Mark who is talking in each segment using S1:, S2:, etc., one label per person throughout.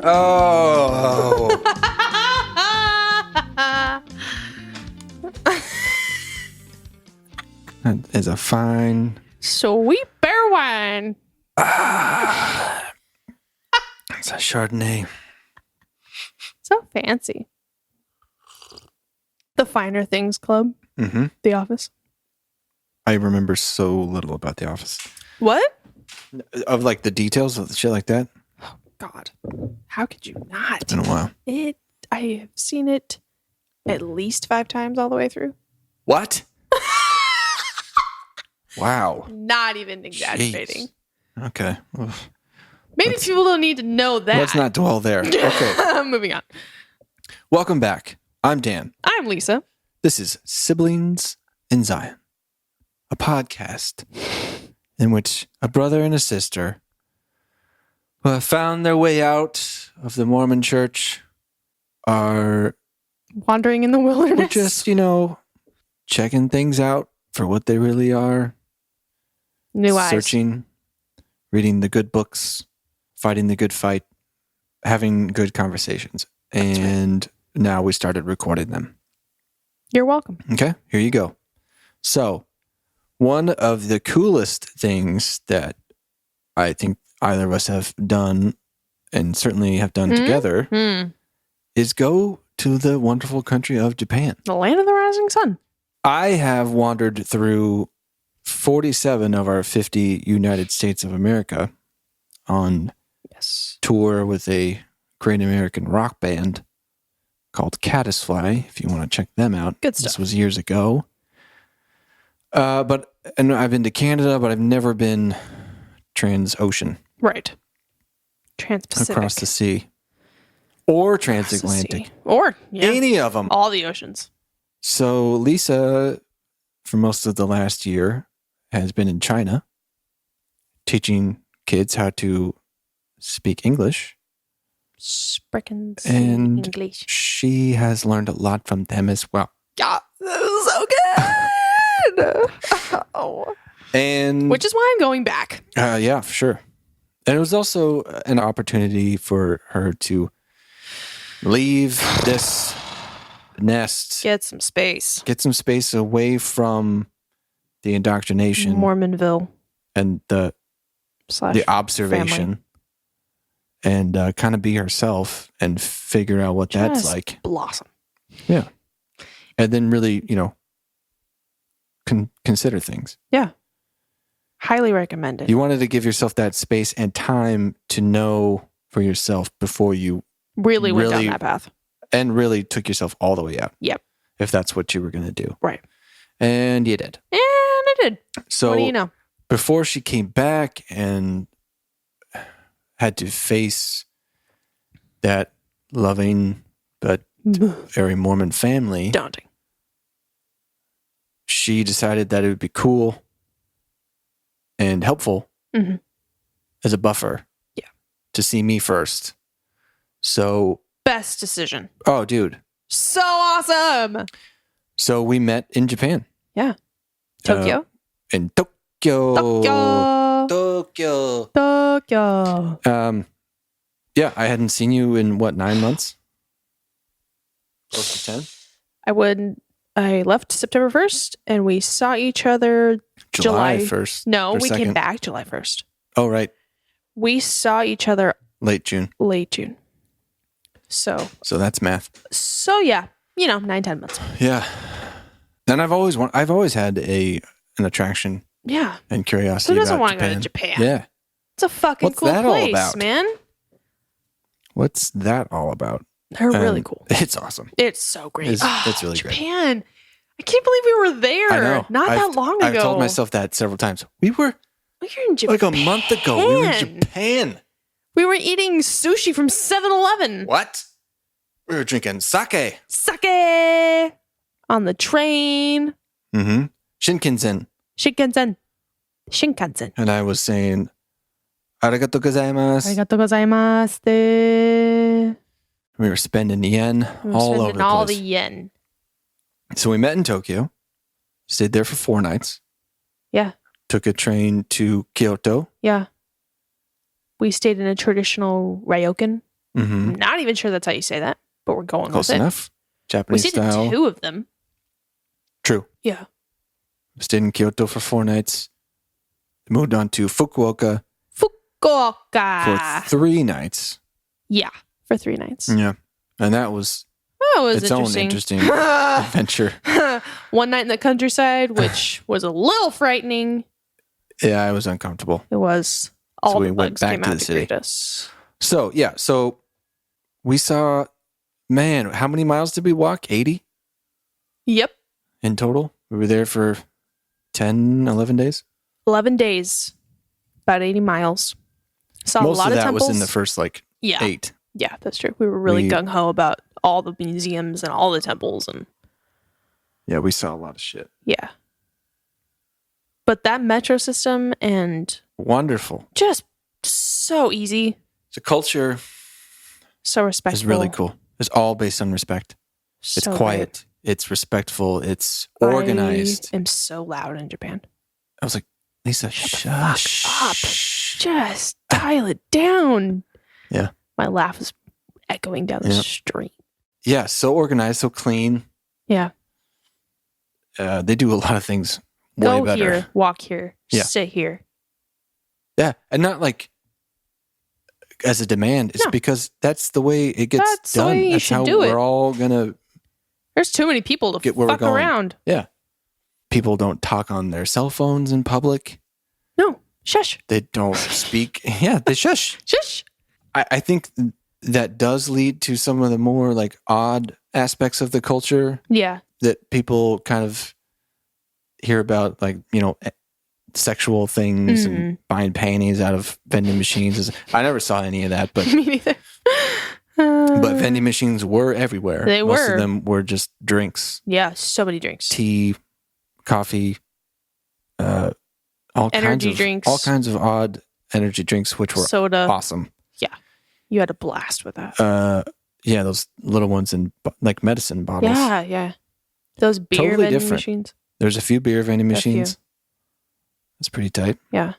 S1: Oh. That is a fine...
S2: Sweet beer wine.
S1: It's a Chardonnay.
S2: So fancy. The Finer Things Club.
S1: Mm-hmm.
S2: The Office.
S1: I remember so little about The Office.
S2: What?
S1: Of like the details of the shit like that.
S2: Oh, God. How could you not?
S1: It's been a while.
S2: I have seen it at least 5 times all the way through.
S1: What? Wow.
S2: Not even exaggerating.
S1: Jeez. Okay.
S2: Maybe people don't need to know that.
S1: Let's not dwell there. Okay.
S2: Moving on.
S1: Welcome back. I'm Dan.
S2: I'm Lisa.
S1: This is Siblings in Zion, a podcast in which a brother and a sister who have found their way out of the Mormon church are
S2: Wandering in the wilderness.
S1: just, checking things out for what they really are.
S2: New eyes.
S1: Searching, reading the good books, fighting the good fight, having good conversations. And now we started recording them.
S2: You're welcome.
S1: Okay, here you go. So, one of the coolest things that I think either of us have done, and certainly have done together, is go to the wonderful country of Japan.
S2: The land of the rising sun.
S1: I have wandered through 47 of our 50 United States of America on tour with a great American rock band called Caddisfly, if you want to check them out.
S2: Good stuff.
S1: This was years ago. And I've been to Canada, but I've never been transocean.
S2: Right. Trans-Pacific.
S1: Across the sea. Or transatlantic.
S2: Or,
S1: Any of them.
S2: all the oceans.
S1: So Lisa, for most of the last year, has been in China teaching kids how to speak English.
S2: Sprickin'
S1: And
S2: English.
S1: she has learned a lot from them as well.
S2: Yeah, that was so good. Oh.
S1: And
S2: Which is why I'm going back.
S1: yeah, for sure. And it was also an opportunity for her to leave this nest,
S2: Get some space.
S1: get some space away from the indoctrination
S2: Mormonville
S1: and the
S2: /
S1: observation,
S2: family.
S1: and kind of be herself and figure out what that's
S2: Just
S1: like.
S2: blossom.
S1: Yeah. And then really, consider things.
S2: Yeah. Highly recommended.
S1: You wanted to give yourself that space and time to know for yourself before you
S2: really went down that path.
S1: and really took yourself all the way out.
S2: Yep.
S1: If that's what you were going to do.
S2: Right.
S1: And you did.
S2: And I did.
S1: So
S2: what do you know?
S1: before she came back and had to face that loving but very Mormon family,
S2: Daunting.
S1: she decided that it would be cool and helpful as a buffer to see me first. So,
S2: Best decision.
S1: oh, dude.
S2: So awesome.
S1: So we met in Japan.
S2: Yeah. Tokyo.
S1: In Tokyo.
S2: Tokyo. Tokyo.
S1: Yeah, I hadn't seen you in 9 months? Close to 10?
S2: I left September 1st and we saw each other
S1: July 1st.
S2: No,
S1: or
S2: we
S1: 2nd.
S2: came back July 1st.
S1: Oh, right.
S2: We saw each other
S1: Late June.
S2: late June. So
S1: that's math.
S2: Yeah, 9-10 months.
S1: Yeah. And I've always had an attraction
S2: Yeah.
S1: and curiosity
S2: Who doesn't
S1: about
S2: want to
S1: Japan.
S2: go to Japan?
S1: Yeah.
S2: It's a fucking
S1: What's
S2: cool
S1: that all
S2: place,
S1: about?
S2: man.
S1: What's that all about?
S2: They're really cool.
S1: It's awesome.
S2: It's so great.
S1: It's really great.
S2: Japan. I can't believe we were there.
S1: I know.
S2: Not that long ago.
S1: I've told myself that several times. We were
S2: We were in Japan.
S1: like a month ago. We were in Japan.
S2: We were eating sushi from 7-Eleven.
S1: What? We were drinking sake.
S2: Sake on the train.
S1: Mm-hmm. Shinkansen.
S2: Shinkansen.
S1: And I was saying, arigatou gozaimasu.
S2: Arigatou gozaimasu.
S1: We were spending yen
S2: We were
S1: all
S2: spending
S1: over the
S2: all
S1: place.
S2: the yen.
S1: So we met in Tokyo, stayed there for 4 nights,
S2: Yeah.
S1: took a train to Kyoto.
S2: Yeah. We stayed in a traditional ryokan.
S1: Mm-hmm.
S2: I'm not even sure that's how you say that, but we're going
S1: Close
S2: with
S1: enough.
S2: We
S1: Japanese
S2: stayed
S1: style.
S2: in 2 of them.
S1: True.
S2: Yeah.
S1: Stayed in Kyoto for 4 nights. Moved on to Fukuoka
S2: Fukuoka.
S1: for 3 nights.
S2: Yeah, for 3 nights.
S1: Yeah. And that was
S2: That was
S1: its own interesting adventure.
S2: 1 night in the countryside, which was a little frightening.
S1: Yeah, I was uncomfortable.
S2: It was. All
S1: we
S2: the
S1: went
S2: bugs
S1: back
S2: came
S1: to
S2: out
S1: the
S2: to
S1: city.
S2: greet us.
S1: So, yeah. So we saw, man, how many miles did we walk? 80
S2: Yep.
S1: in total? We were there for 10, 11 days?
S2: 11 days. About 80 miles. Saw
S1: Most
S2: a lot
S1: of
S2: of
S1: that
S2: temples.
S1: was in the first, 8.
S2: Yeah, that's true. We were really gung-ho about all the museums and all the temples. And
S1: Yeah, we saw a lot of shit.
S2: yeah. But that metro system and
S1: Wonderful.
S2: just so easy.
S1: The culture
S2: So respectful.
S1: is really cool. It's all based on respect. It's
S2: So
S1: quiet. It's respectful. It's
S2: great.
S1: organized.
S2: I am so loud in Japan.
S1: I was like, Lisa,
S2: Shut the fuck up.
S1: shush.
S2: Just dial it down.
S1: Yeah.
S2: My laugh is echoing down the street.
S1: Yeah, so organized, so clean.
S2: Yeah.
S1: They do a lot of things way
S2: Go
S1: better.
S2: here, walk here,
S1: Yeah.
S2: sit here.
S1: Yeah, and not like as a demand. It's
S2: No.
S1: because that's the way it gets
S2: That's the
S1: done.
S2: way you
S1: That's
S2: should
S1: how
S2: do it.
S1: we're all gonna.
S2: There's too many people to
S1: Get where we're
S2: fuck
S1: going.
S2: around.
S1: Yeah, people don't talk on their cell phones in public.
S2: No, shush,
S1: They don't speak. Yeah, they shush.
S2: shush.
S1: I think that does lead to some of the more odd aspects of the culture
S2: Yeah,
S1: that people kind of hear about, sexual things and buying panties out of vending machines. I never saw any of that, but
S2: me neither.
S1: but vending machines were everywhere.
S2: They
S1: Most
S2: were.
S1: of them were just drinks,
S2: Yeah, so many drinks.
S1: tea, coffee,
S2: Energy drinks.
S1: all kinds of odd energy drinks, which were
S2: Soda.
S1: awesome.
S2: You had a blast with that.
S1: Yeah, those little ones in medicine bottles.
S2: Yeah. Those beer
S1: Totally
S2: vending
S1: different.
S2: machines.
S1: There's a few beer vending
S2: A few.
S1: machines. It's pretty tight.
S2: Yeah.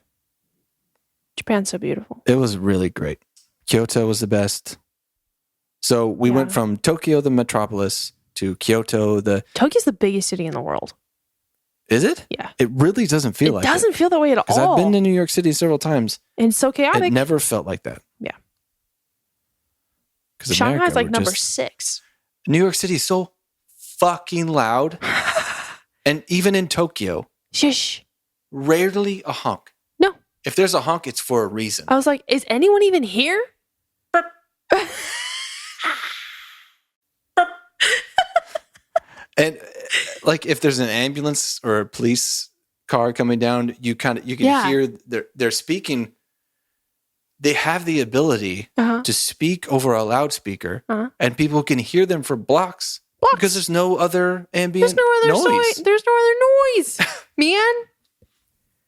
S2: Japan's so beautiful.
S1: It was really great. Kyoto was the best. So we went from Tokyo, the metropolis, to Kyoto,
S2: Tokyo's the biggest city in the world.
S1: Is it?
S2: Yeah.
S1: It really doesn't feel like
S2: It doesn't feel that way at
S1: Because
S2: all.
S1: I've been to New York City several times.
S2: And it's so chaotic.
S1: It never felt like that.
S2: Yeah.
S1: Because
S2: Shanghai's number 6.
S1: New York City is so fucking loud. And even in Tokyo,
S2: Shush.
S1: rarely a honk.
S2: No.
S1: If there's a honk, it's for a reason.
S2: I was like, is anyone even here?
S1: And if there's an ambulance or a police car coming down, you can hear they're speaking. They have the ability to speak over a loudspeaker, and people can hear them for blocks because there's no other ambient noise.
S2: There's no other noise, man.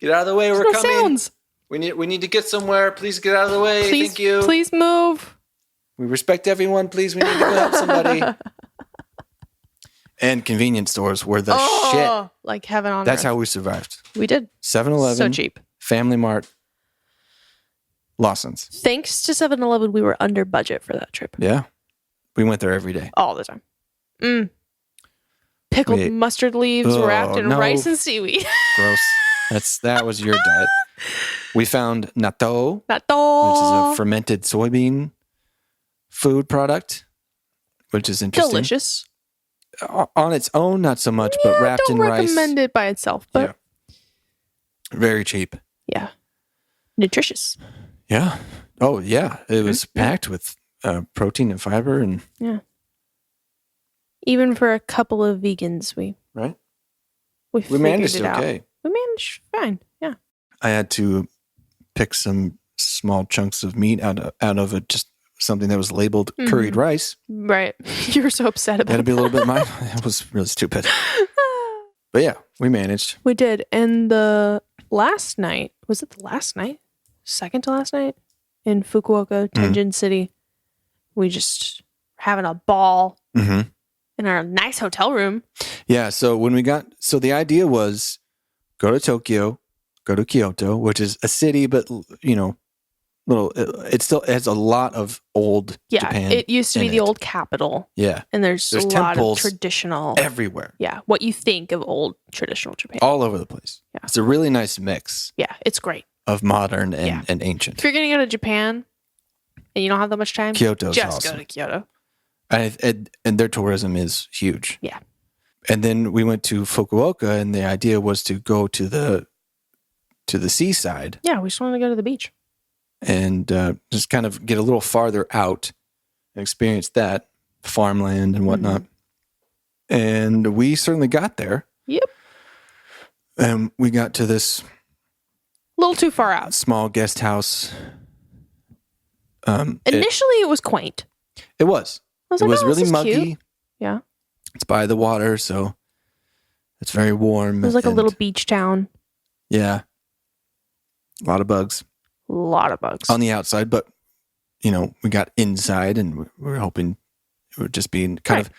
S1: Get out of the way, we're
S2: no
S1: coming.
S2: Sounds.
S1: We need to get somewhere. Please get out of the way.
S2: Please,
S1: Thank you.
S2: Please move.
S1: We respect everyone. Please, we need to go help somebody. And convenience stores were the shit.
S2: Like heaven on
S1: That's
S2: earth.
S1: how we survived.
S2: We did.
S1: 7-Eleven.
S2: So cheap.
S1: Family Mart. Lawson's.
S2: Thanks to 7-Eleven, we were under budget for that trip.
S1: Yeah. We went there every day.
S2: All the time. Pickled mustard leaves wrapped in rice and seaweed.
S1: Gross. That was your diet. We found natto,
S2: Natto.
S1: which is a fermented soybean food product, which is interesting.
S2: Delicious.
S1: On its own, not so much, but wrapped in rice.
S2: Don't recommend it by itself, but
S1: very cheap.
S2: yeah. Nutritious.
S1: Yeah. Oh, yeah. It was packed with protein and fiber and
S2: Yeah. Even for a couple of vegans, we
S1: managed
S2: figured it out.
S1: okay.
S2: We managed fine. Yeah.
S1: I had to pick some small chunks of meat out of it, just something that was labeled curried rice.
S2: Right. You were so upset about
S1: That'd be a little
S2: that.
S1: bit mine. It was really stupid. But yeah, we managed.
S2: We did. And the last night, was it the last night? Second to last night? In Fukuoka, Tenjin City. We just having a ball in our nice hotel room.
S1: Yeah, so the idea was go to Tokyo, go to Kyoto, which is a city, but little. It still has a lot of old Japan.
S2: It used to be
S1: in
S2: the
S1: it.
S2: old capital.
S1: Yeah,
S2: And there's a lot of
S1: temples
S2: traditional
S1: everywhere.
S2: Yeah, what you think of old traditional Japan.
S1: All over the place.
S2: Yeah.
S1: It's a really nice mix.
S2: Yeah, it's great.
S1: Of modern and ancient.
S2: If you're going to go to Japan and you don't have that much time,
S1: Kyoto's
S2: just
S1: awesome.
S2: go to Kyoto.
S1: And their tourism is huge.
S2: Yeah.
S1: And then we went to Fukuoka, and the idea was to go to the seaside.
S2: Yeah, we just wanted to go to the beach.
S1: And just kind of get a little farther out and experience that, farmland and whatnot. And we certainly got there.
S2: Yep.
S1: And we got to this...
S2: A little too far out.
S1: Small guest house.
S2: Initially, it was quaint.
S1: It was.
S2: I was
S1: it
S2: like,
S1: was really
S2: this is
S1: muggy.
S2: Cute. Yeah.
S1: It's by the water, so it's very warm.
S2: It was like a little beach town.
S1: Yeah. A lot of bugs.
S2: A lot of bugs.
S1: On the outside, but, we got inside, and we were hoping it would just be kind of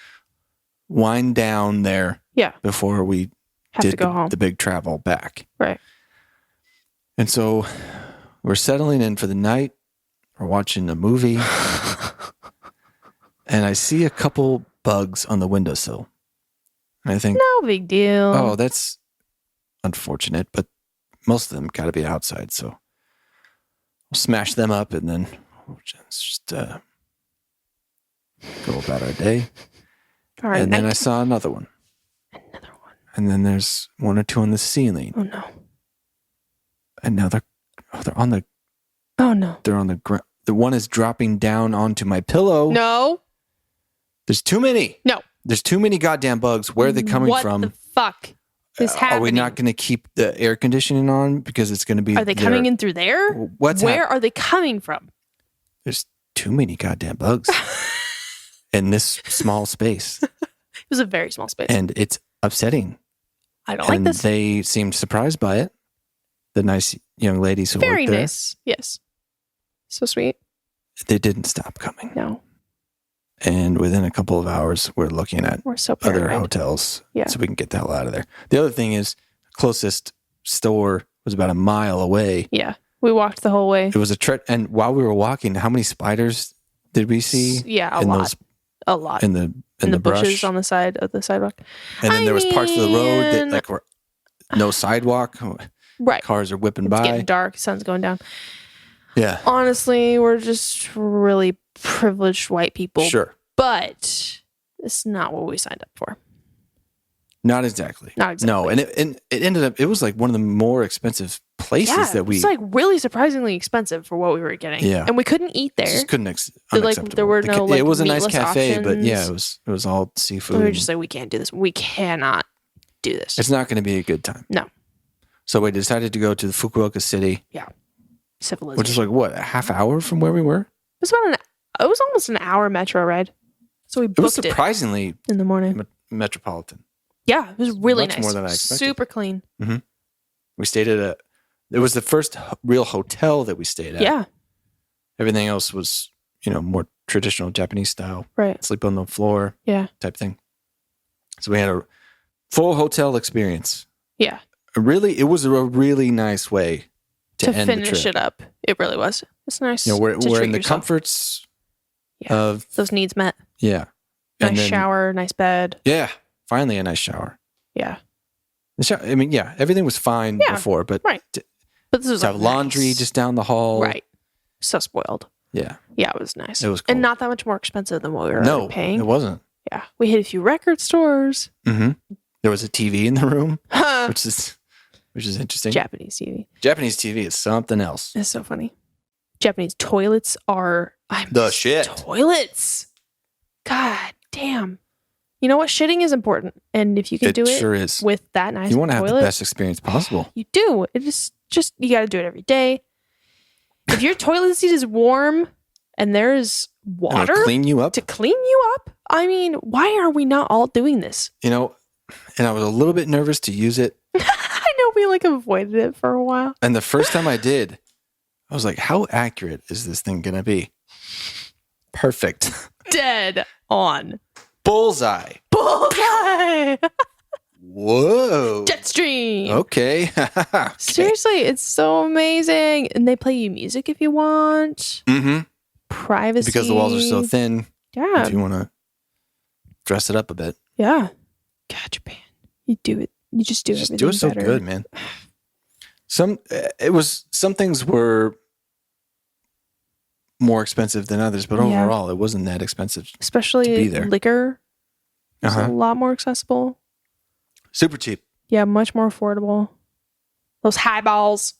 S1: wind down there before we
S2: have to go home.
S1: The big travel back.
S2: Right.
S1: And so we're settling in for the night. We're watching a movie. And I see a couple bugs on the windowsill. And I think,
S2: no big deal.
S1: Oh, that's unfortunate, but most of them got to be outside. So we'll smash them up and then we'll just go about our day.
S2: All right.
S1: And then I saw another one. And then there's one or two on the ceiling.
S2: Oh, no.
S1: And now they're on the...
S2: Oh, no.
S1: They're on the ground. The one is dropping down onto my pillow.
S2: No.
S1: There's too many.
S2: No.
S1: There's too many goddamn bugs. Where are they coming from?
S2: What the fuck is happening?
S1: Are we not going to keep the air conditioning on because it's going to be...
S2: Are they coming in through there? Where are they coming from?
S1: There's too many goddamn bugs in this small space.
S2: It was a very small space.
S1: And it's upsetting.
S2: I don't like this.
S1: They seemed surprised by it. The nice young ladies who worked there.
S2: Very nice. Yes. So sweet.
S1: They didn't stop coming.
S2: No.
S1: And within a couple of hours, we're looking at other hotels so we can get the hell out of there. The other thing is, closest store was about a mile away.
S2: Yeah. We walked the whole way.
S1: It was a trek. And while we were walking, how many spiders did we see?
S2: Yeah, a lot. A lot.
S1: In the
S2: bushes
S1: brush?
S2: on the side of the sidewalk.
S1: And then there was parts of the road that were no sidewalk.
S2: Right.
S1: Cars are whipping by.
S2: It's getting dark. Sun's going down.
S1: Yeah.
S2: Honestly, we're just really privileged white people.
S1: Sure.
S2: But it's not what we signed up for.
S1: Not exactly. No, and it ended up, it was like one of the more expensive places that we...
S2: It's like really surprisingly expensive for what we were getting.
S1: Yeah.
S2: And we couldn't eat there.
S1: Just couldn't unacceptable.
S2: There were no
S1: it was a nice cafe,
S2: options.
S1: but yeah, it was all seafood.
S2: We were just like, we can't do this. We cannot do this.
S1: It's not going to be a good time.
S2: No.
S1: So we decided to go to the Fukuoka city.
S2: Yeah. Civilization.
S1: Which is like, what, a half hour from where we were?
S2: It was almost an hour metro ride. So we booked
S1: it. Was surprisingly
S2: in the morning.
S1: Metropolitan.
S2: Yeah, it was really
S1: much
S2: nice.
S1: More than I expected.
S2: Super clean.
S1: Mm-hmm. We stayed at it was the first real hotel that we stayed at.
S2: Yeah.
S1: Everything else was, more traditional Japanese style.
S2: Right.
S1: Sleep on the floor.
S2: Yeah.
S1: Type thing. So we had a full hotel experience.
S2: Yeah.
S1: It was a really nice way to end
S2: finish
S1: the trip.
S2: it up. It really was. It's nice.
S1: We're in the
S2: yourself.
S1: comforts of
S2: those needs met.
S1: Yeah.
S2: Nice shower, nice bed.
S1: Yeah. Finally a nice shower.
S2: Yeah.
S1: The shower, everything was fine before, but
S2: right. But this was
S1: have laundry just down the hall.
S2: Right. So spoiled.
S1: Yeah.
S2: Yeah, it was nice.
S1: It was cool.
S2: And not that much more expensive than what we were paying.
S1: It wasn't.
S2: Yeah. We hit a few record stores.
S1: Mm-hmm. There was a TV in the room, which is interesting.
S2: Japanese TV.
S1: Japanese TV is something else.
S2: It's so funny. Japanese toilets are
S1: the shit.
S2: Toilets. God damn. You know what? Shitting is important. And if you can do it
S1: sure is.
S2: with that nice toilet.
S1: You want to have the best experience possible.
S2: You do. It is just, you got to do it every day. If your toilet seat is warm and there's water
S1: to clean you up,
S2: I mean, why are we not all doing this?
S1: And I was a little bit nervous to use it.
S2: I know we avoided it for a while.
S1: And the first time I did, I was like, how accurate is this thing going to be? Perfect.
S2: Dead on.
S1: Bullseye. Whoa.
S2: Jet stream.
S1: Okay. Okay.
S2: Seriously, it's so amazing. And they play you music if you want.
S1: Mm-hmm.
S2: Privacy.
S1: Because the walls are so thin.
S2: Yeah.
S1: If you want to dress it up a bit.
S2: Yeah. God, Japan. You do it. You just do everything
S1: do it so
S2: better.
S1: good, man. Some things were more expensive than others, but overall, it wasn't that expensive.
S2: Especially
S1: to be there.
S2: Liquor. It's a lot more accessible.
S1: Super cheap.
S2: Yeah, much more affordable. Those highballs.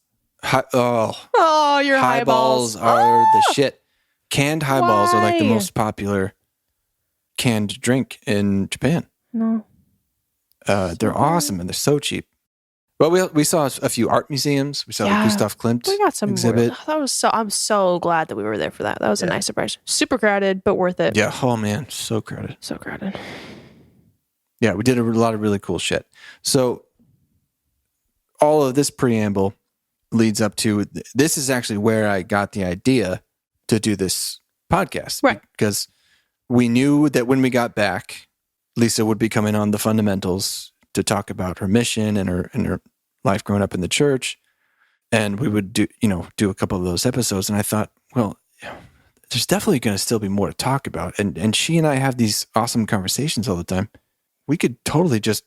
S2: Your
S1: Highballs are the shit. Canned highballs are like the most popular canned drink in Japan.
S2: No.
S1: They're awesome and they're so cheap. Well, we saw a few art museums. We saw the Gustav Klimt
S2: we got some
S1: exhibit.
S2: I'm so glad that we were there for that. That was a nice surprise. Super crowded, but worth it.
S1: Yeah. Oh man, so crowded.
S2: So crowded.
S1: Yeah, we did a lot of really cool shit. So all of this preamble leads up to, this is actually where I got the idea to do this podcast.
S2: Right.
S1: Because we knew that when we got back, Lisa would be coming on the fundamentals to talk about her mission and her life growing up in the church. And we would do a couple of those episodes. And I thought, well, there's definitely going to still be more to talk about. And she and I have these awesome conversations all the time. We could totally just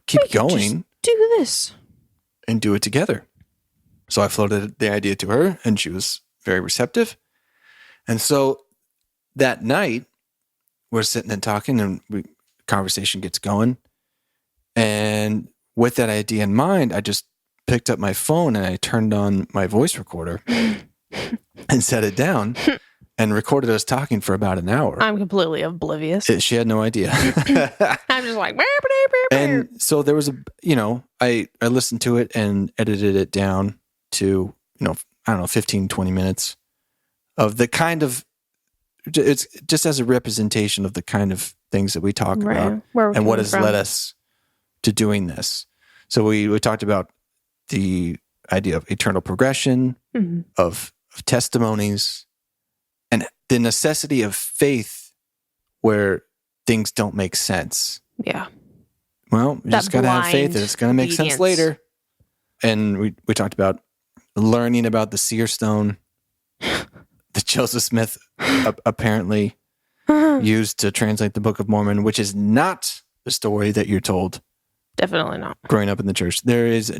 S1: keep going.
S2: Just do this.
S1: And do it together. So I floated the idea to her and she was very receptive. And so that night we're sitting and talking and conversation gets going. And with that idea in mind, I just picked up my phone and I turned on my voice recorder and set it down and recorded us talking for about an hour.
S2: I'm completely oblivious.
S1: She had no idea.
S2: I'm just like,
S1: and so there was I listened to it and edited it down to, 15, 20 minutes of the kind of, it's just as a representation of the kind of things that we talk about and what has led us to doing this. So we talked about the idea of eternal progression, of testimonies, and the necessity of faith where things don't make sense.
S2: Yeah.
S1: Well, you just got to have faith that it's going to make sense later. And we talked about learning about the seer stone that Joseph Smith apparently used to translate the Book of Mormon, which is not the story that you're told.
S2: Definitely not.
S1: Growing up in the church. There is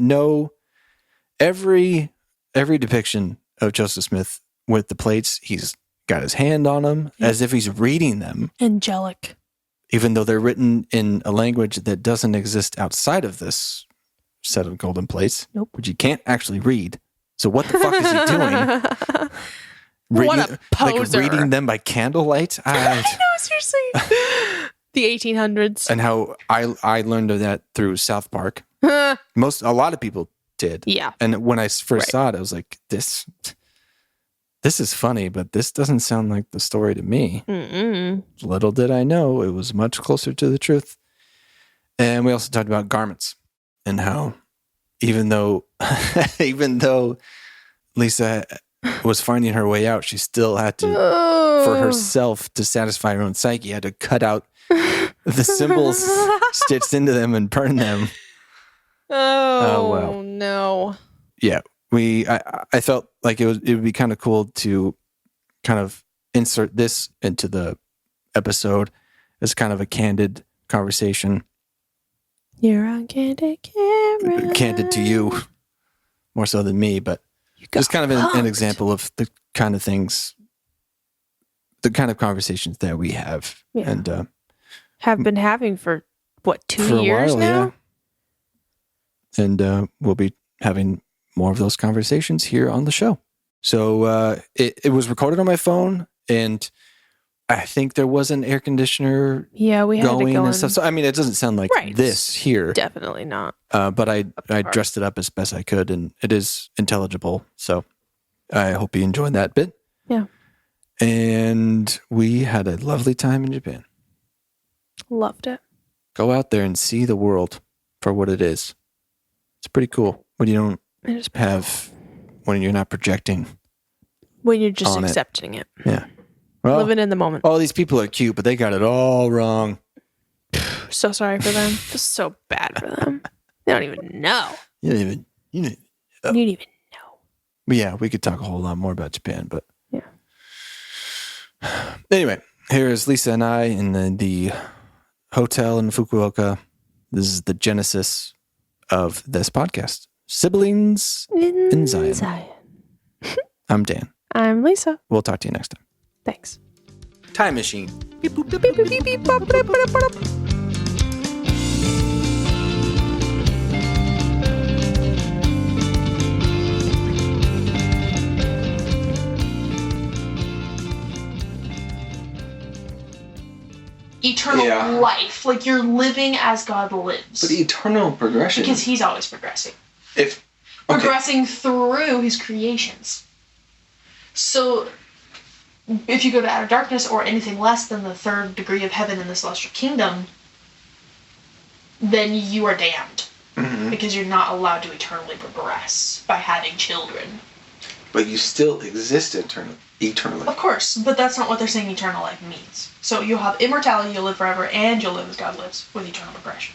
S1: every depiction of Joseph Smith with the plates, he's got his hand on them as if he's reading them.
S2: Angelic.
S1: Even though they're written in a language that doesn't exist outside of this set of golden plates, which you can't actually read. So what the fuck is he doing?
S2: What a poser.
S1: Like reading them by candlelight?
S2: I know, seriously. The 1800s.
S1: And how I learned of that through South Park. A lot of people did.
S2: Yeah.
S1: And when I first saw it, I was like, this is funny, but this doesn't sound like the story to me. Little did I know, it was much closer to the truth. And we also talked about garments and how even though Lisa was finding her way out, she still had to, for herself, to satisfy her own psyche, had to cut out the symbols stitched into them and burn them.
S2: Oh, no.
S1: Yeah. I felt like it would be kind of cool to kind of insert this into the episode as kind of a candid conversation.
S2: You're on candid camera.
S1: Candid to you more so than me, but just kind of an example of the kind of things, the kind of conversations that we have and
S2: have been having for 2 years now?
S1: Yeah. And we'll be having more of those conversations here on the show. So it was recorded on my phone, and I think there was an air conditioner
S2: we had
S1: going
S2: it going
S1: and stuff. So I mean, it doesn't sound like this here.
S2: Definitely not.
S1: But I dressed it up as best I could, and it is intelligible. So I hope you enjoyed that bit.
S2: Yeah.
S1: And we had a lovely time in Japan.
S2: Loved it.
S1: Go out there and see the world for what it is. It's pretty cool when you don't when you're not projecting.
S2: When you're just accepting it.
S1: Yeah. Well,
S2: living in the moment.
S1: All these people are cute, but they got it all wrong.
S2: I'm so sorry for them. I feel so bad for them. They don't even know.
S1: You don't even
S2: know.
S1: But yeah, we could talk a whole lot more about Japan, but
S2: yeah.
S1: Anyway, here's Lisa and I in the hotel in Fukuoka. This is the genesis of this podcast. Siblings in Zion. I'm Dan.
S2: I'm Lisa.
S1: We'll talk to you next time.
S2: Thanks.
S1: Time machine. Beep, boop, beep, beep, beep, beep, bop, bop, bop, bop.
S2: Eternal life. Like you're living as God lives.
S1: But eternal progression.
S2: Because he's always progressing.
S1: Progressing
S2: through his creations. So if you go to outer darkness or anything less than the third degree of heaven in the celestial kingdom, then you are damned. Mm-hmm. Because you're not allowed to eternally progress by having children.
S1: But you still exist eternally.
S2: Of course, but that's not what they're saying eternal life means. So you'll have immortality, you'll live forever, and you'll live as God lives with eternal progression.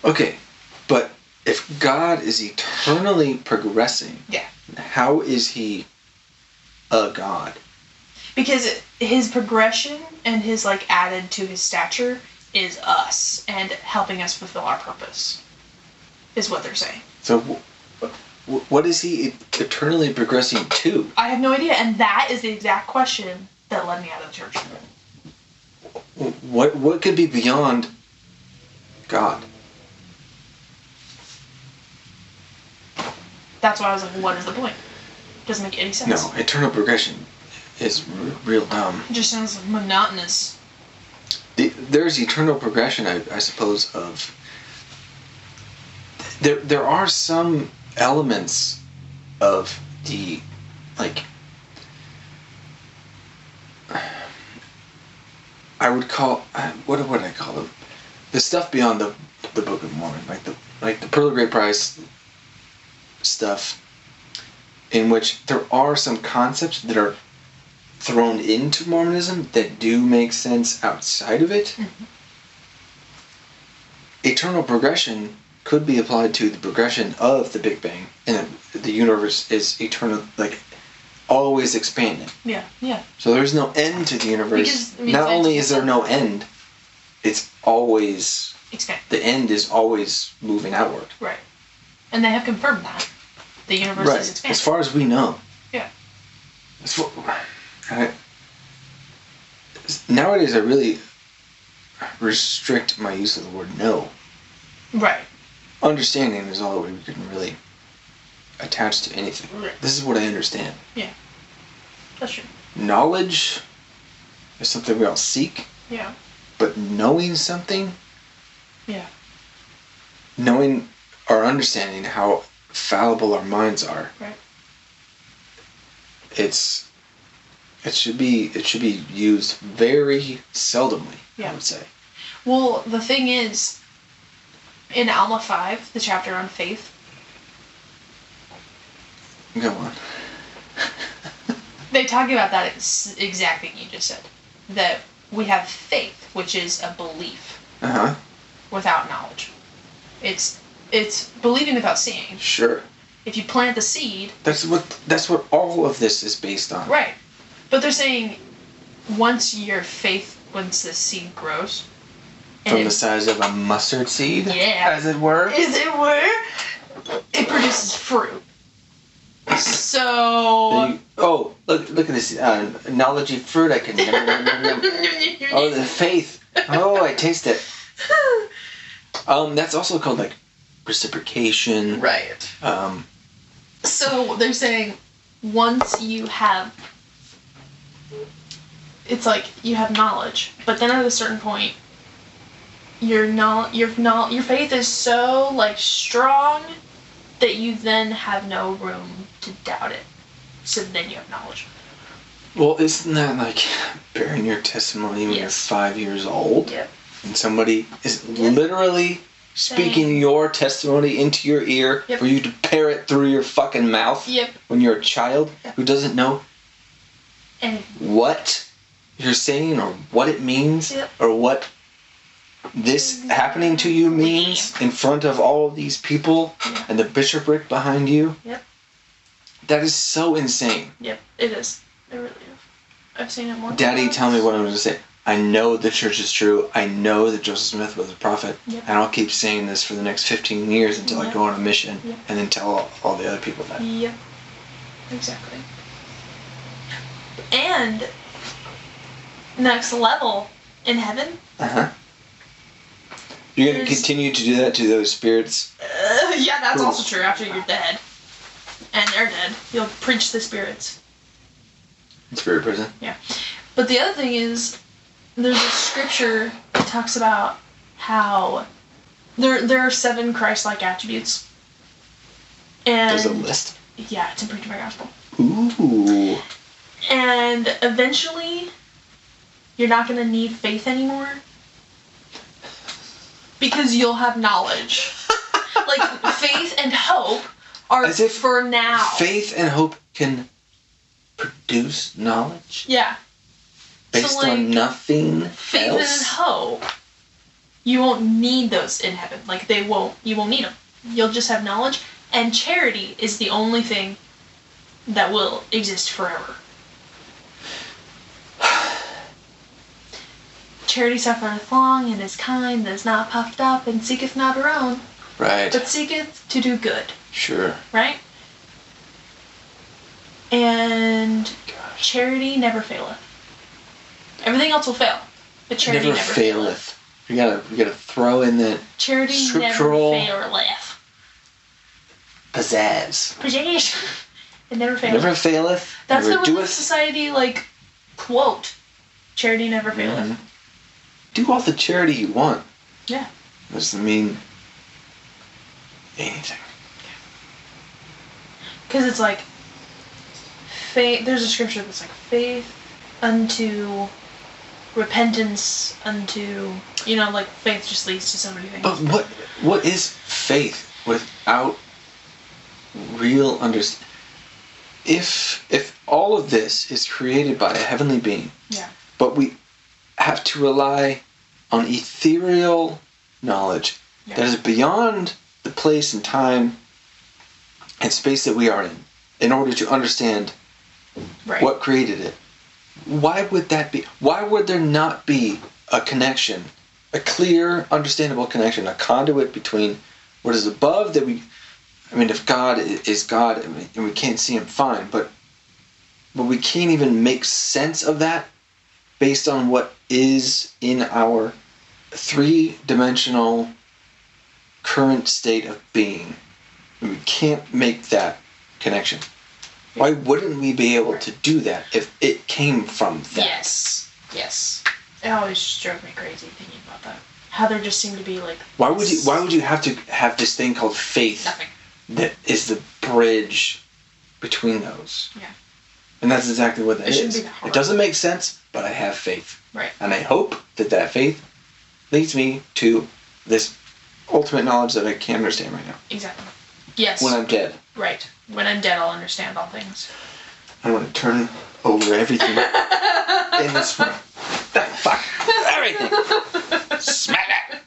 S1: Okay, but if God is eternally progressing, how is he a God?
S2: Because his progression and his added to his stature is us and helping us fulfill our purpose, is what they're saying.
S1: So what is he eternally progressing to?
S2: I have no idea, and that is the exact question that led me out of the church.
S1: What could be beyond God?
S2: That's why I was like, what is the point? Doesn't make any sense.
S1: No, eternal progression is real dumb.
S2: It just sounds monotonous.
S1: There's eternal progression, I suppose, of... There are some elements of the, I would call... What would I call them? The stuff beyond the Book of Mormon, like the Pearl of Great Price stuff, in which there are some concepts that are thrown into Mormonism that do make sense outside of it. Mm-hmm. Eternal progression could be applied to the progression of the Big Bang, and the universe is eternal, always expanding.
S2: Yeah.
S1: So there's no end to the universe. Not only is there no end, it's always
S2: expanding.
S1: The end is always moving outward.
S2: Right. And they have confirmed that. The universe is expanding.
S1: As far as we know.
S2: Yeah.
S1: Nowadays I really restrict my use of the word no.
S2: Right.
S1: Understanding is all that we can really attach to anything.
S2: Right.
S1: This is what I understand.
S2: Yeah. That's true.
S1: Knowledge is something we all seek.
S2: Yeah.
S1: But knowing something...
S2: Yeah.
S1: Knowing or understanding how fallible our minds are.
S2: Right.
S1: It should be used very seldomly, I would say.
S2: Well, the thing is, in Alma 5, the chapter on faith.
S1: Go on.
S2: They talk about that exact thing you just said. That we have faith, which is a belief.
S1: Uh-huh.
S2: Without knowledge. It's believing without seeing.
S1: Sure.
S2: If you plant the seed...
S1: That's what all of this is based on.
S2: Right. But they're saying once the seed grows...
S1: From the size of a mustard seed?
S2: Yeah.
S1: As it were?
S2: It produces fruit. So...
S1: look at this analogy fruit I can... Oh, the faith. Oh, I taste it. That's also called, reciprocation.
S2: Right. So they're saying once you have... It's you have knowledge, but then at a certain point, your faith is so strong that you then have no room to doubt it. So then you have knowledge.
S1: Well, isn't that bearing your testimony when you're 5 years old?
S2: Yep.
S1: And somebody is literally speaking your testimony into your ear for you to parrot through your fucking mouth when you're a child who doesn't know what you're saying or what it means or what this happening to you means in front of all of these people and the bishopric behind you.
S2: Yep.
S1: That is so insane.
S2: Yep, it is. It really is. I've seen it more.
S1: Daddy, tell me what I'm going to say. I know the church is true. I know that Joseph Smith was a prophet.
S2: Yep.
S1: And I'll keep saying this for the next 15 years until I go on a mission and then tell all the other people that.
S2: Yep. Exactly. And next level in heaven.
S1: Uh-huh. You're going to continue to do that to those spirits?
S2: Yeah, that's also true after you're dead. And they're dead. You'll preach the spirits.
S1: In spirit prison?
S2: Yeah. But the other thing is, there's a scripture that talks about how there are 7 Christ-like attributes. And
S1: there's a list?
S2: Yeah, it's in Preaching My Gospel.
S1: Ooh.
S2: And eventually, you're not going to need faith anymore. Because you'll have knowledge. Like, faith and hope are
S1: as if
S2: for now.
S1: Faith and hope can produce knowledge?
S2: Yeah.
S1: Based on nothing
S2: faith
S1: else?
S2: and hope, you won't need those in heaven. Like, you won't need them. You'll just have knowledge. And charity is the only thing that will exist forever. Charity suffereth long and is kind, and is not puffed up, and seeketh not her own.
S1: Right.
S2: But seeketh to do good.
S1: Sure.
S2: Right? And charity never faileth. Everything else will fail, but charity never faileth.
S1: You gotta throw in the
S2: charity
S1: scriptural
S2: never faileth.
S1: Pizzazz.
S2: It never faileth.
S1: Never faileth.
S2: That's
S1: never
S2: the Relief Society quote. Charity never faileth.
S1: Mm-hmm. Do all the charity you want.
S2: Yeah.
S1: Doesn't mean anything.
S2: Because it's like faith. There's a scripture that's like faith unto repentance unto faith just leads to so many things.
S1: But what is faith without real understanding? If all of this is created by a heavenly being, but we have to rely on ethereal knowledge that is beyond the place and time and space that we are in order to understand what created it. Why would that be? Why would there not be a connection, a clear, understandable connection, a conduit between what is above that if God is God and we can't see Him, fine, but we can't even make sense of that based on what is in our 3-dimensional current state of being. We can't make that connection. Why wouldn't we be able to do that if it came from that?
S2: Yes. It always drove me crazy thinking about that. How there just seemed to be
S1: Why would you have to have this thing called faith?
S2: Nothing.
S1: That is the bridge between those.
S2: Yeah.
S1: And that's exactly what that is.
S2: Shouldn't be that hard.
S1: It doesn't make sense, but I have faith.
S2: Right.
S1: And I hope that faith leads me to this ultimate knowledge that I can't understand right now.
S2: Exactly. Yes.
S1: When I'm dead.
S2: Right. When I'm dead, I'll understand all things.
S1: I want to turn over everything in this room. Fuck. Everything. Smack it.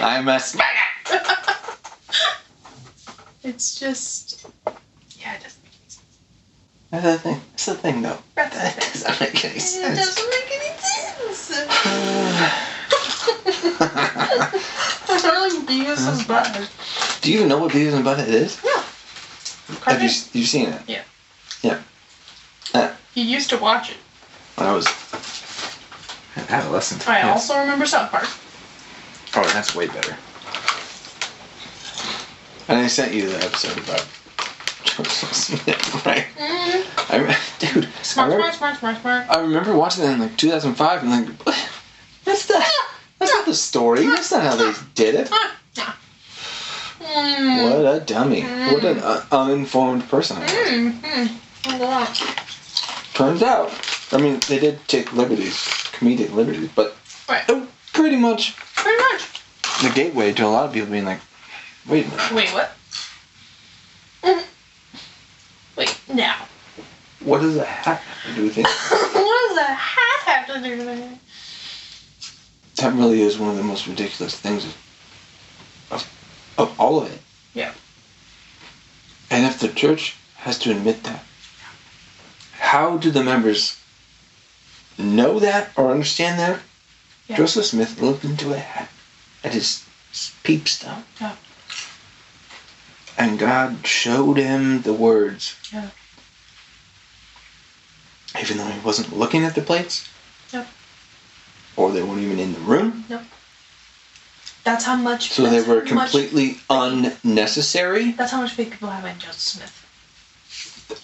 S1: I'm a smack it.
S2: It's just... Yeah, it doesn't make any sense.
S1: That's the thing. That's the thing, though. That doesn't make any sense.
S2: It doesn't make any sense. Beavis and Butthead.
S1: Do you even know what Beavis and Butthead is?
S2: Yeah.
S1: Have you seen it?
S2: Yeah.
S1: Yeah.
S2: You used to watch it.
S1: When I was an adolescent.
S2: I also remember South Park.
S1: Oh, that's way better. And I sent you the episode about Joseph Smith, right?
S2: Mm-hmm.
S1: Dude.
S2: Smart.
S1: I remember watching that in 2005 and that's not the story. That's not how they did it. What a dummy. What an uninformed person I was. Turns out, they did take comedic liberties, but pretty much the gateway to a lot of people being like, wait a minute.
S2: Wait, what? Wait, now.
S1: What does a hat have to do with it?
S2: What does a hat have to
S1: That really is one of the most ridiculous things of all of it.
S2: Yeah.
S1: And if the church has to admit that, how do the members know that or understand that? Yeah. Joseph Smith looked into it at his peep stone.
S2: Yeah.
S1: And God showed him the words.
S2: Yeah.
S1: Even though he wasn't looking at the plates.
S2: Yep.
S1: Or they weren't even in the room.
S2: Nope. That's how much.
S1: So they were completely unnecessary.
S2: That's how much faith people have in Joseph Smith.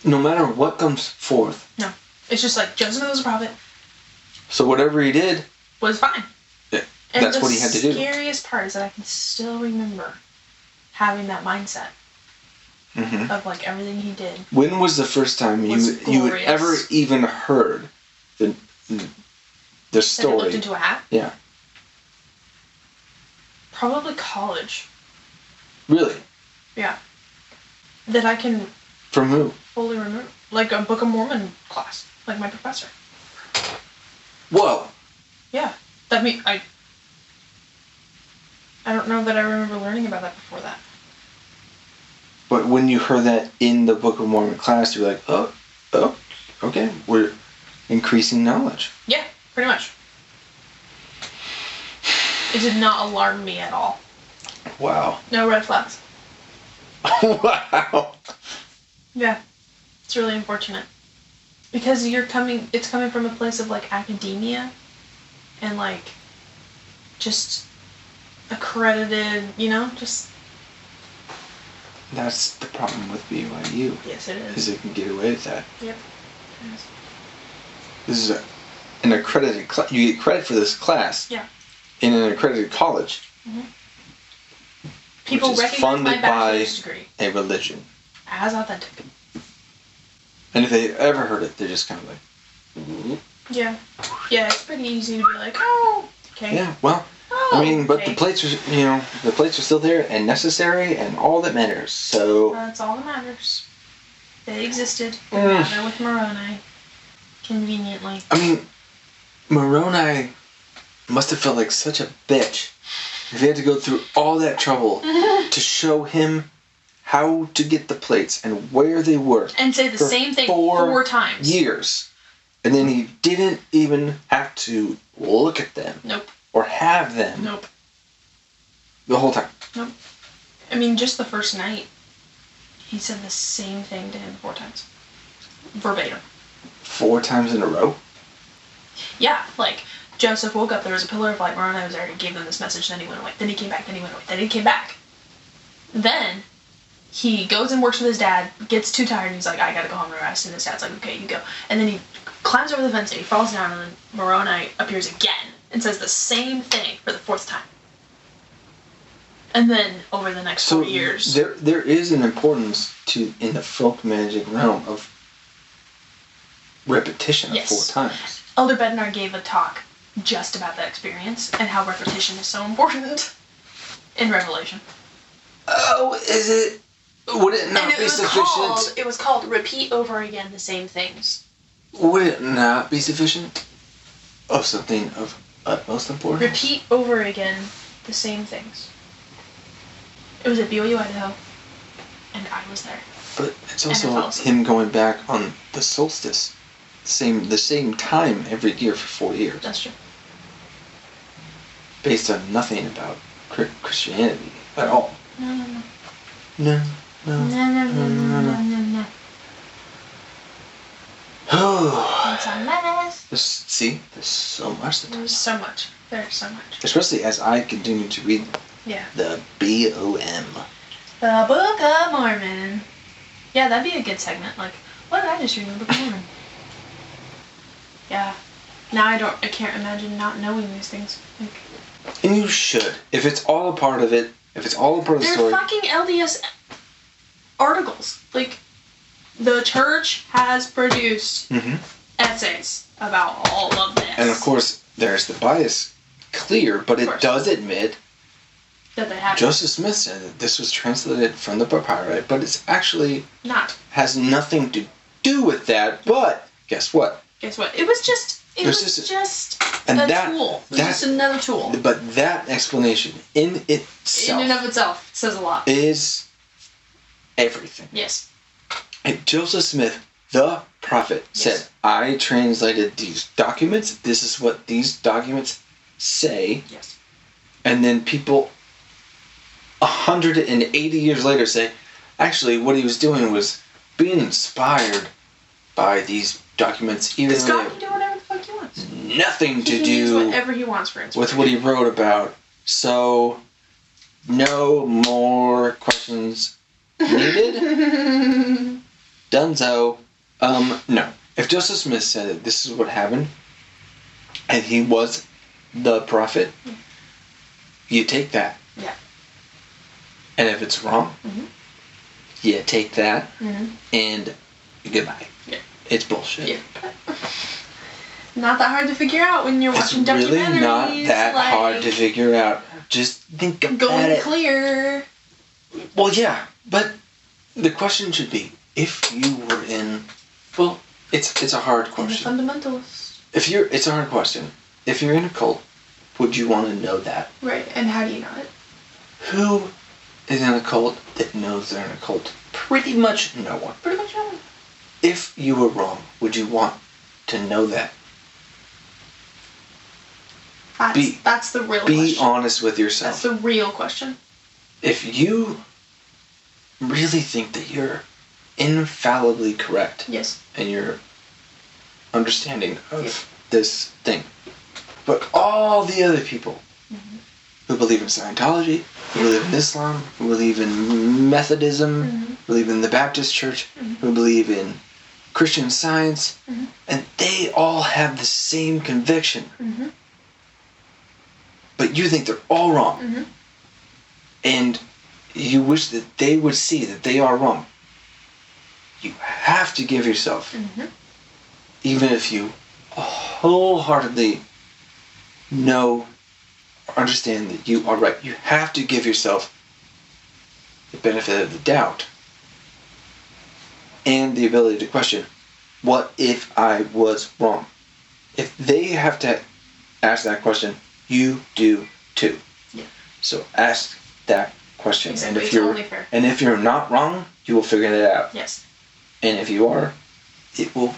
S1: No matter what comes forth.
S2: No. It's just like Joseph Smith was a prophet.
S1: So whatever he did
S2: was fine.
S1: Yeah, that's what he had to do.
S2: The scariest part is that I can still remember having that mindset of like everything he did.
S1: When was the first time you had ever even heard the story?
S2: That he looked into a hat?
S1: Yeah.
S2: Probably college.
S1: Really?
S2: Yeah. That I can.
S1: From who?
S2: Fully remember, like a Book of Mormon class, like my professor.
S1: Whoa.
S2: Yeah. I mean, I don't know that I remember learning about that before that.
S1: But when you heard that in the Book of Mormon class, you were like, oh, okay, we're increasing knowledge.
S2: Yeah, pretty much. It did not alarm me at all.
S1: Wow.
S2: No red flags.
S1: Wow.
S2: Yeah. It's really unfortunate. Because it's coming from a place of like academia and like just accredited, just.
S1: That's the problem with BYU.
S2: Yes, it is.
S1: Because they can get away with that.
S2: Yep. It is.
S1: This is an accredited class. You get credit for this class.
S2: Yeah.
S1: In an accredited college.
S2: Mm-hmm. People recognize
S1: funded
S2: my bachelor's degree.
S1: A religion.
S2: As authentic.
S1: And if they ever heard it, they're just kind of like... Ooh.
S2: Yeah. Yeah, it's pretty easy to be like, oh, okay.
S1: Yeah, well, but the plates are still there and necessary and all that matters, so...
S2: That's all that matters. They existed. Now they're with Moroni. Conveniently.
S1: I mean, Moroni must have felt like such a bitch if he had to go through all that trouble to show him how to get the plates and where they were.
S2: And say the same thing 4 times.
S1: Years. And then he didn't even have to look at them.
S2: Nope.
S1: Or have them.
S2: Nope.
S1: The whole time.
S2: Nope. I mean, just the first night, he said the same thing to him 4 times. Verbatim.
S1: 4 times in a row?
S2: Yeah, like, Joseph woke up, there was a pillar of light, Moroni was there, he gave them this message, then he went away. Then he came back, then he went away. Then he came back. Then he goes and works with his dad, gets too tired, and he's like, I gotta go home and rest. And his dad's like, okay, you go. And then he climbs over the fence and he falls down, and then Moroni appears again and says the same thing for the 4th time. And then over the next 4 years,
S1: there is an importance in the folk magic realm of repetition of 4 times.
S2: Elder Bednar gave a talk just about that experience and how repetition is so important in Revelation.
S1: Oh, is it? Would it not be sufficient?
S2: It was called repeat over again the same things.
S1: Would it not be sufficient of something of utmost importance?
S2: Repeat over again the same things. It was at BYU, Idaho, and I was there.
S1: But it's also him going back on the solstice, the same time every year for 4 years.
S2: That's true.
S1: Based on nothing about Christianity at all.
S2: No.
S1: Oh.
S2: It's a mess.
S1: There's so much.
S2: There's so much.
S1: Especially as I continue to read the BOM.
S2: The Book of Mormon. Yeah, that'd be a good segment. Like, what did I just read in the Book of Mormon? Yeah. Now I can't imagine not knowing these things. Like,
S1: and you should. If it's all a part of it, if it's all a part of the story.
S2: They're fucking LDS articles. Like, the church has produced essays about all of this.
S1: And of course, there's the bias clear, but it does admit
S2: that they have.
S1: Joseph Smith said that this was translated from the papyri, but it's actually
S2: not.
S1: Has nothing to do with that. But guess what?
S2: It was just It was just a tool. It was just another tool.
S1: But that explanation in itself...
S2: In and of itself, says a lot.
S1: ...is everything.
S2: Yes.
S1: And Joseph Smith, the prophet, said, I translated these documents. This is what these documents say.
S2: Yes.
S1: And then people 180 years later say, actually, what he was doing was being inspired by these documents, even though
S2: God can do whatever the fuck he wants.
S1: Nothing to
S2: do
S1: do
S2: whatever he wants for inspiration.
S1: with what he wrote about. So, no more questions needed. Dunzo. No. If Joseph Smith said that this is what happened, and he was the prophet, you take that.
S2: Yeah.
S1: And if it's wrong, you take that, and goodbye.
S2: Yeah.
S1: It's bullshit.
S2: Yeah. Not that hard to figure out when you're watching documentaries.
S1: It's really not that hard to figure out. Just think about
S2: going
S1: it.
S2: Clear.
S1: Well, yeah, but the question should be, if you were in... Well, it's a hard question.
S2: I'm a fundamentalist.
S1: It's a hard question. If you're in a cult, would you want to know that?
S2: Right, and how do you know it?
S1: Who is in a cult that knows they're in a cult? Pretty much no one.
S2: Pretty much no one.
S1: If you were wrong, would you want to know that?
S2: That's the real question.
S1: Be honest with yourself.
S2: That's the real question.
S1: If you really think that you're infallibly correct,
S2: yes,
S1: in your understanding of this thing, but all the other people who believe in Scientology, who believe in Islam, who believe in Methodism, believe in the Baptist Church, who believe in Christian Science, and they all have the same conviction. But you think they're all wrong. And you wish that they would see that they are wrong. You have to give yourself, even if you wholeheartedly know or understand that you are right, you have to give yourself the benefit of the doubt and the ability to question, what if I was wrong? If they have to ask that question, you do too.
S2: Yeah.
S1: So ask that question.
S2: Exactly.
S1: And if you're not wrong, you will figure that out.
S2: Yes.
S1: And if you are, it will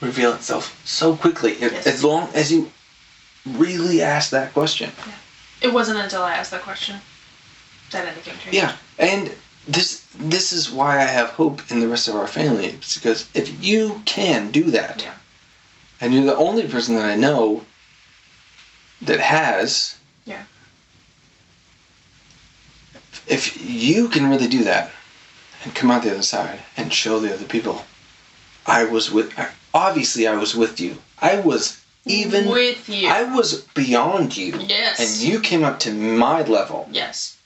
S1: reveal itself so quickly. As long as you really ask that question.
S2: Yeah. It wasn't until I asked that question that anything changed.
S1: Yeah. And this is why I have hope in the rest of our family. It's because if you can do that, and you're the only person that I know that has, if you can really do that and come out the other side and show the other people, obviously I was with you. I was even with you. I was beyond you.
S2: Yes.
S1: And you came up to my level.
S2: Yes.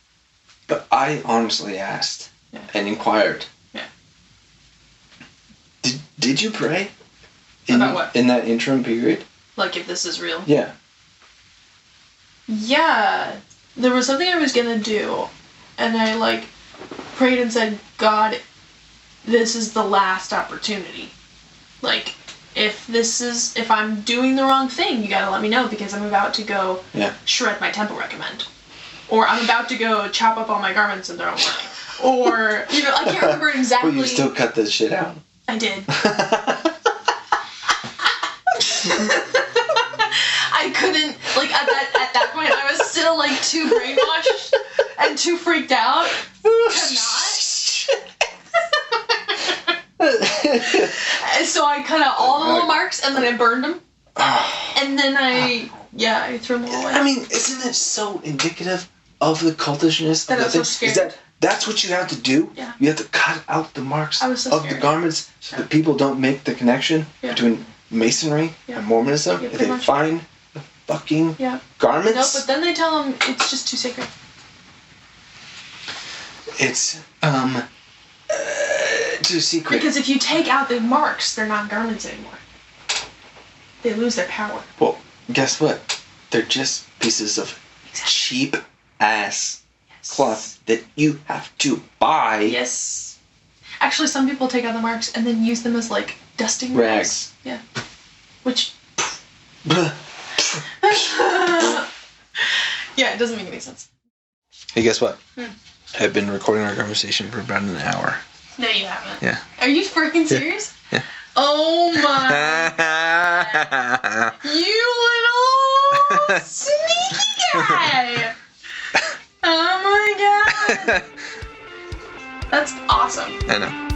S1: But I honestly asked and inquired.
S2: Yeah.
S1: Did you pray?
S2: About what?
S1: In that interim period?
S2: Like if this is real?
S1: Yeah.
S2: Yeah. There was something I was gonna do, and I prayed and said, God, this is the last opportunity. If I'm doing the wrong thing, you gotta let me know, because I'm about to go shred my temple recommend. Or I'm about to go chop up all my garments and throw them away. Or, I can't remember exactly.
S1: But you still cut this shit out.
S2: I did. I couldn't, at that point, I was still, too brainwashed and too freaked out to not. And so I cut out all the little marks, and then I burned them. And then I threw them all away.
S1: I mean, isn't it so indicative of the cultishness
S2: that
S1: of
S2: the thing? So
S1: is that's what you have to do?
S2: Yeah.
S1: You have to cut out the marks of
S2: scared.
S1: the garments so that people don't make the connection between Masonry and Mormonism. If they find the fucking garments.
S2: No, but then they tell them it's just too sacred.
S1: It's too secret.
S2: Because if you take out the marks, they're not garments anymore. They lose their power.
S1: Well, guess what? They're just pieces of cheap ass cloth that you have to buy.
S2: Yes. Actually, some people take out the marks and then use them as dusting rags. Yeah. Which Yeah, it doesn't make any sense.
S1: Hey, guess what? I've been recording our conversation for about an hour.
S2: No, you haven't.
S1: Yeah.
S2: Are you freaking serious?
S1: Yeah.
S2: Oh my. You little sneaky guy. Oh my god. That's awesome.
S1: I know.